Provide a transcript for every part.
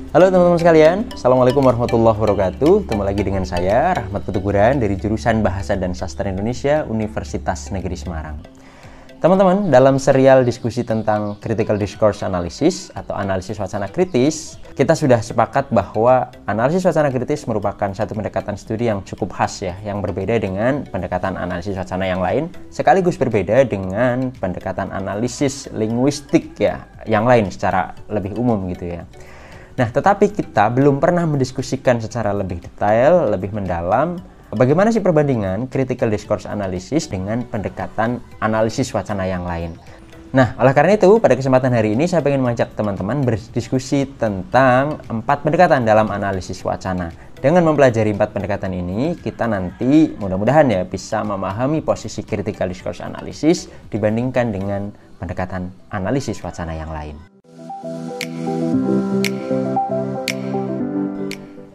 Halo teman-teman sekalian, Assalamualaikum warahmatullahi wabarakatuh. Ketemu lagi dengan saya, Rahmat Petuguran dari Jurusan Bahasa dan Sastra Indonesia, Universitas Negeri Semarang. Teman-teman, dalam serial diskusi tentang Critical Discourse Analysis atau analisis wacana kritis, kita sudah sepakat bahwa analisis wacana kritis merupakan satu pendekatan studi yang cukup khas ya, yang berbeda dengan pendekatan analisis wacana yang lain, sekaligus berbeda dengan pendekatan analisis linguistik ya, yang lain secara lebih umum gitu ya. Nah, tetapi kita belum pernah mendiskusikan secara lebih detail, lebih mendalam, bagaimana sih perbandingan critical discourse analysis dengan pendekatan analisis wacana yang lain. Nah, oleh karena itu, pada kesempatan hari ini saya ingin mengajak teman-teman berdiskusi tentang 4 pendekatan dalam analisis wacana. Dengan mempelajari 4 pendekatan ini, kita nanti mudah-mudahan ya bisa memahami posisi critical discourse analysis dibandingkan dengan pendekatan analisis wacana yang lain.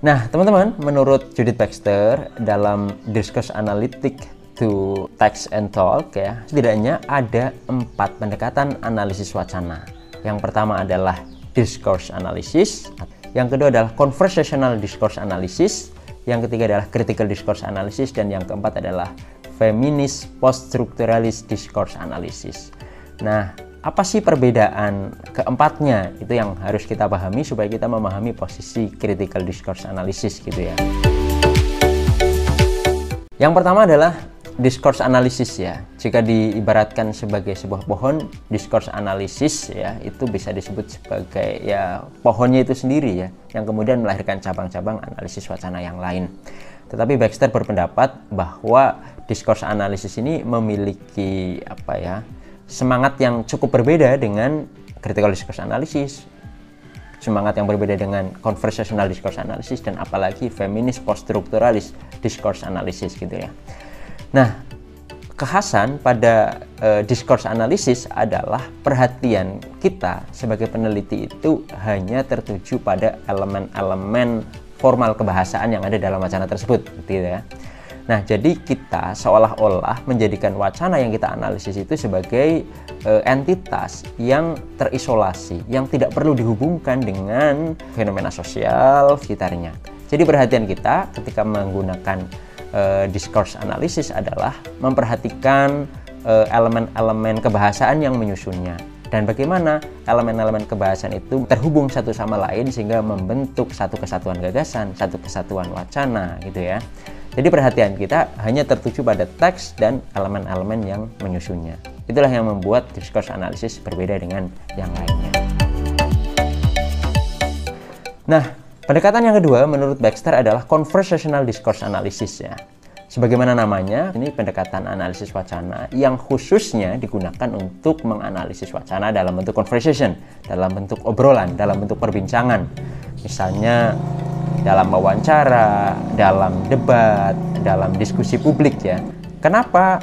Nah, teman-teman, menurut Judith Baxter dalam Discourse Analytic to Text and Talk ya, setidaknya ada 4 pendekatan analisis wacana. Yang pertama adalah discourse analysis, yang kedua adalah conversational discourse analysis, yang ketiga adalah critical discourse analysis, dan yang keempat adalah feminist post-structuralist discourse analysis. Nah, apa sih perbedaan keempatnya? Itu yang harus kita pahami supaya kita memahami posisi critical discourse analysis gitu ya. Yang pertama adalah discourse analysis ya. Jika diibaratkan sebagai sebuah pohon, discourse analysis ya itu bisa disebut sebagai ya pohonnya itu sendiri ya, yang kemudian melahirkan cabang-cabang analisis wacana yang lain. Tetapi Baxter berpendapat bahwa discourse analysis ini memiliki semangat yang cukup berbeda dengan critical discourse analysis, semangat yang berbeda dengan conversational discourse analysis, dan apalagi feminist post-structuralist discourse analysis gitu ya. Nah, kekhasan pada discourse analysis adalah perhatian kita sebagai peneliti itu hanya tertuju pada elemen-elemen formal kebahasaan yang ada dalam wacana tersebut gitu ya. Nah, jadi kita seolah-olah menjadikan wacana yang kita analisis itu sebagai entitas yang terisolasi, yang tidak perlu dihubungkan dengan fenomena sosial sekitarnya. Jadi perhatian kita ketika menggunakan discourse analysis adalah memperhatikan elemen-elemen kebahasaan yang menyusunnya. Dan bagaimana elemen-elemen kebahasaan itu terhubung satu sama lain sehingga membentuk satu kesatuan gagasan, satu kesatuan wacana gitu ya. Jadi perhatian kita hanya tertuju pada teks dan elemen-elemen yang menyusunnya. Itulah yang membuat discourse analysis berbeda dengan yang lainnya. Nah, pendekatan yang kedua menurut Baxter adalah conversational discourse analysis ya. Sebagaimana namanya, ini pendekatan analisis wacana yang khususnya digunakan untuk menganalisis wacana dalam bentuk conversation, dalam bentuk obrolan, dalam bentuk perbincangan. Misalnya dalam wawancara, dalam debat, dalam diskusi publik ya. Kenapa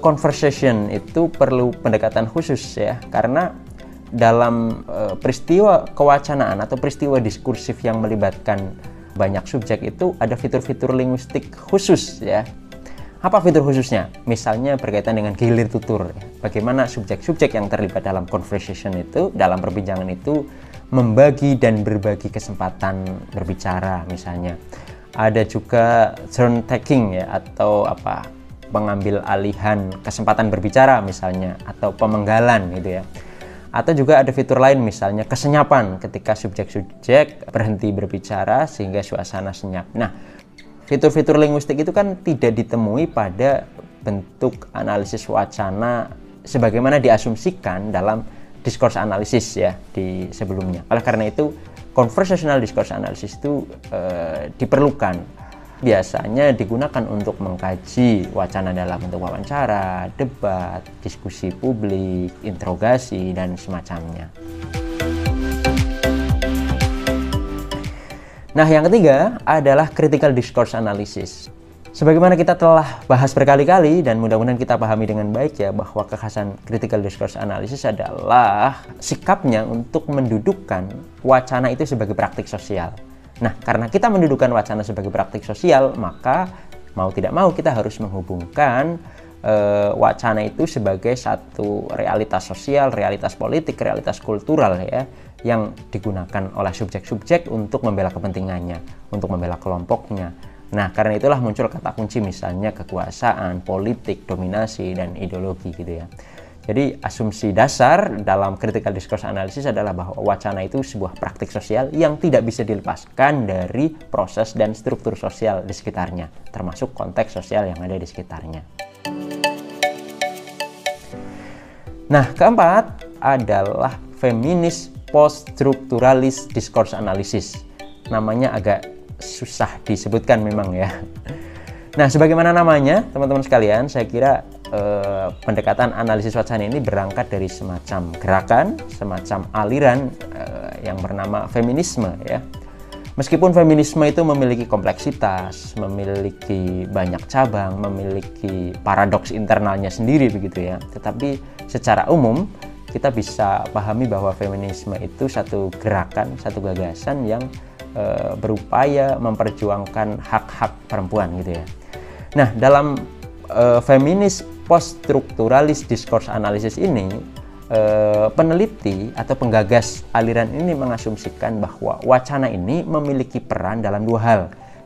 conversation itu perlu pendekatan khusus ya? Karena dalam peristiwa kewacanaan atau peristiwa diskursif yang melibatkan banyak subjek itu ada fitur-fitur linguistik khusus ya. Apa fitur khususnya? Misalnya berkaitan dengan gilir tutur ya. Bagaimana subjek-subjek yang terlibat dalam conversation itu, dalam perbincangan itu membagi dan berbagi kesempatan berbicara misalnya. Ada juga turn taking ya, atau pengambil alihan kesempatan berbicara misalnya, atau pemenggalan gitu ya. Atau juga ada fitur lain misalnya kesenyapan ketika subjek-subjek berhenti berbicara sehingga suasana senyap. Nah, fitur-fitur linguistik itu kan tidak ditemui pada bentuk analisis wacana sebagaimana diasumsikan dalam discourse analysis ya di sebelumnya. Oleh karena itu, conversational discourse analysis itu diperlukan. Biasanya digunakan untuk mengkaji wacana dalam bentuk wawancara, debat, diskusi publik, interogasi, dan semacamnya. Nah, yang ketiga adalah critical discourse analysis. Sebagaimana kita telah bahas berkali-kali dan mudah-mudahan kita pahami dengan baik ya, bahwa kekhasan critical discourse analysis adalah sikapnya untuk mendudukkan wacana itu sebagai praktik sosial. Nah, karena kita mendudukkan wacana sebagai praktik sosial, maka mau tidak mau kita harus menghubungkan wacana itu sebagai satu realitas sosial, realitas politik, realitas kultural ya, yang digunakan oleh subjek-subjek untuk membela kepentingannya, untuk membela kelompoknya. Nah, karena itulah muncul kata kunci misalnya kekuasaan, politik, dominasi, dan ideologi gitu ya. Jadi asumsi dasar dalam critical discourse analysis adalah bahwa wacana itu sebuah praktik sosial yang tidak bisa dilepaskan dari proses dan struktur sosial di sekitarnya, termasuk konteks sosial yang ada di sekitarnya. Nah, keempat adalah feminis post-structuralist discourse analysis. Namanya agak susah disebutkan memang ya. Nah, sebagaimana namanya, teman-teman sekalian, saya kira pendekatan analisis wacana ini berangkat dari semacam gerakan, semacam aliran yang bernama feminisme ya. Meskipun feminisme itu memiliki kompleksitas, memiliki banyak cabang, memiliki paradoks internalnya sendiri begitu ya. Tetapi secara umum kita bisa pahami bahwa feminisme itu satu gerakan, satu gagasan yang berupaya memperjuangkan hak-hak perempuan gitu ya. Nah, dalam feminis post-structuralist discourse analysis ini, peneliti atau penggagas aliran ini mengasumsikan bahwa wacana ini memiliki peran dalam dua hal.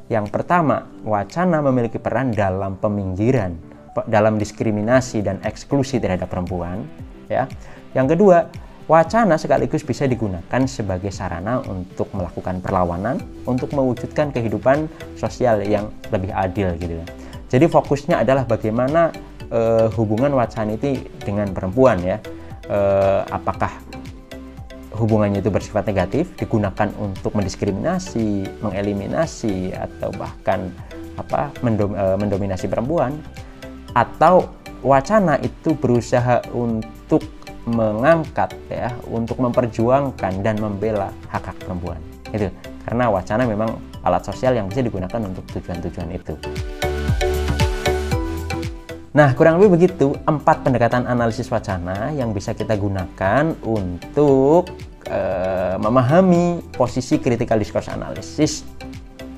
Yang pertama, wacana memiliki peran dalam peminggiran, dalam diskriminasi dan eksklusi terhadap perempuan ya. Yang kedua, wacana sekaligus bisa digunakan sebagai sarana untuk melakukan perlawanan, untuk mewujudkan kehidupan sosial yang lebih adil gitu ya. Jadi fokusnya adalah bagaimana hubungan wacana itu dengan perempuan ya. Apakah hubungannya itu bersifat negatif, digunakan untuk mendiskriminasi, mengeliminasi, atau bahkan mendominasi perempuan, atau wacana itu berusaha untuk mengangkat ya, untuk memperjuangkan dan membela hak-hak perempuan. Itu karena wacana memang alat sosial yang bisa digunakan untuk tujuan-tujuan itu. Nah, kurang lebih begitu 4 pendekatan analisis wacana yang bisa kita gunakan untuk memahami posisi critical discourse analysis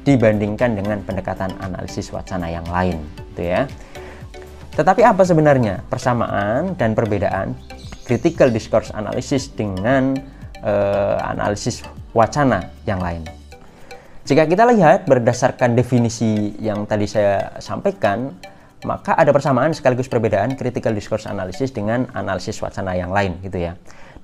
dibandingkan dengan pendekatan analisis wacana yang lain, gitu ya. Tetapi apa sebenarnya persamaan dan perbedaan critical discourse analysis dengan analisis wacana yang lain? Jika kita lihat berdasarkan definisi yang tadi saya sampaikan, maka ada persamaan sekaligus perbedaan critical discourse analysis dengan analisis wacana yang lain gitu ya.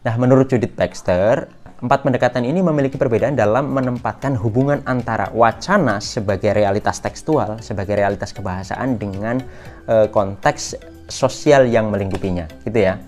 Nah, menurut Judith Baxter, 4 pendekatan ini memiliki perbedaan dalam menempatkan hubungan antara wacana sebagai realitas tekstual, sebagai realitas kebahasaan dengan konteks sosial yang melingkupinya gitu ya.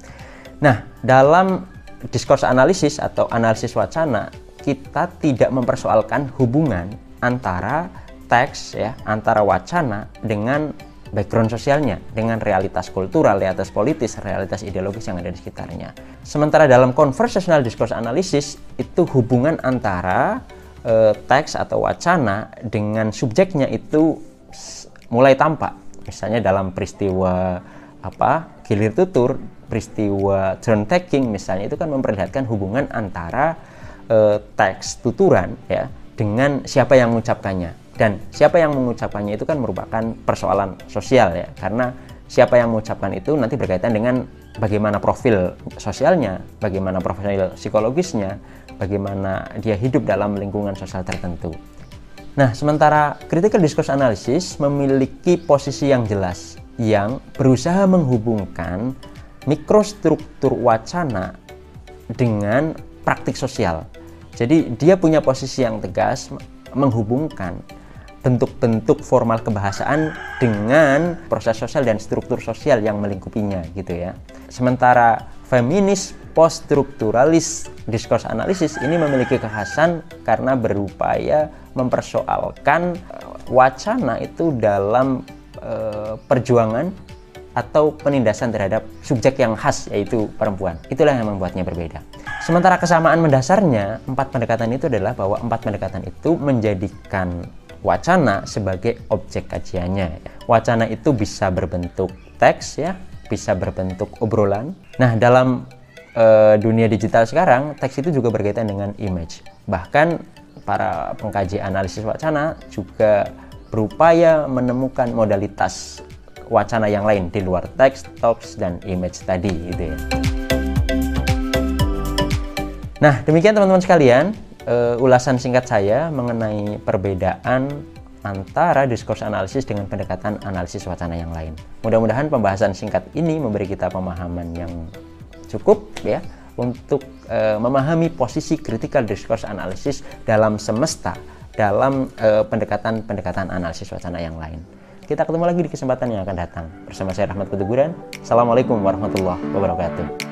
Nah, dalam discourse analysis atau analisis wacana, kita tidak mempersoalkan hubungan antara teks ya, antara wacana dengan background sosialnya, dengan realitas kultural, realitas politis, realitas ideologis yang ada di sekitarnya. Sementara dalam conversational discourse analysis, itu hubungan antara teks atau wacana dengan subjeknya itu mulai tampak. Misalnya dalam peristiwa gilir tutur, peristiwa turn taking misalnya, itu kan memperlihatkan hubungan antara teks tuturan ya dengan siapa yang mengucapkannya. Dan siapa yang mengucapkannya itu kan merupakan persoalan sosial ya, karena siapa yang mengucapkan itu nanti berkaitan dengan bagaimana profil sosialnya, bagaimana profil psikologisnya, bagaimana dia hidup dalam lingkungan sosial tertentu. Nah, sementara critical discourse analysis memiliki posisi yang jelas yang berusaha menghubungkan mikrostruktur wacana dengan praktik sosial. Jadi dia punya posisi yang tegas menghubungkan bentuk-bentuk formal kebahasaan dengan proses sosial dan struktur sosial yang melingkupinya gitu ya. Sementara feminis post-structuralist discourse analysis ini memiliki kekhasan karena berupaya mempersoalkan wacana itu dalam perjuangan atau penindasan terhadap subjek yang khas, yaitu perempuan. Itulah yang membuatnya berbeda. Sementara kesamaan mendasarnya, 4 pendekatan itu adalah bahwa 4 pendekatan itu menjadikan wacana sebagai objek kajiannya. Wacana itu bisa berbentuk teks ya, bisa berbentuk obrolan. Nah, dalam dunia digital sekarang, teks itu juga berkaitan dengan image. Bahkan para pengkaji analisis wacana juga berupaya menemukan modalitas wacana yang lain di luar teks, talks, dan image tadi gitu ya. Nah, demikian teman-teman sekalian, ulasan singkat saya mengenai perbedaan antara diskurs analisis dengan pendekatan analisis wacana yang lain. Mudah-mudahan pembahasan singkat ini memberi kita pemahaman yang cukup ya untuk memahami posisi critical discourse analysis dalam semesta, dalam pendekatan analisis wacana yang lain. Kita ketemu lagi di kesempatan yang akan datang. Bersama saya Rahmat Kutuburan. Assalamualaikum warahmatullahi wabarakatuh.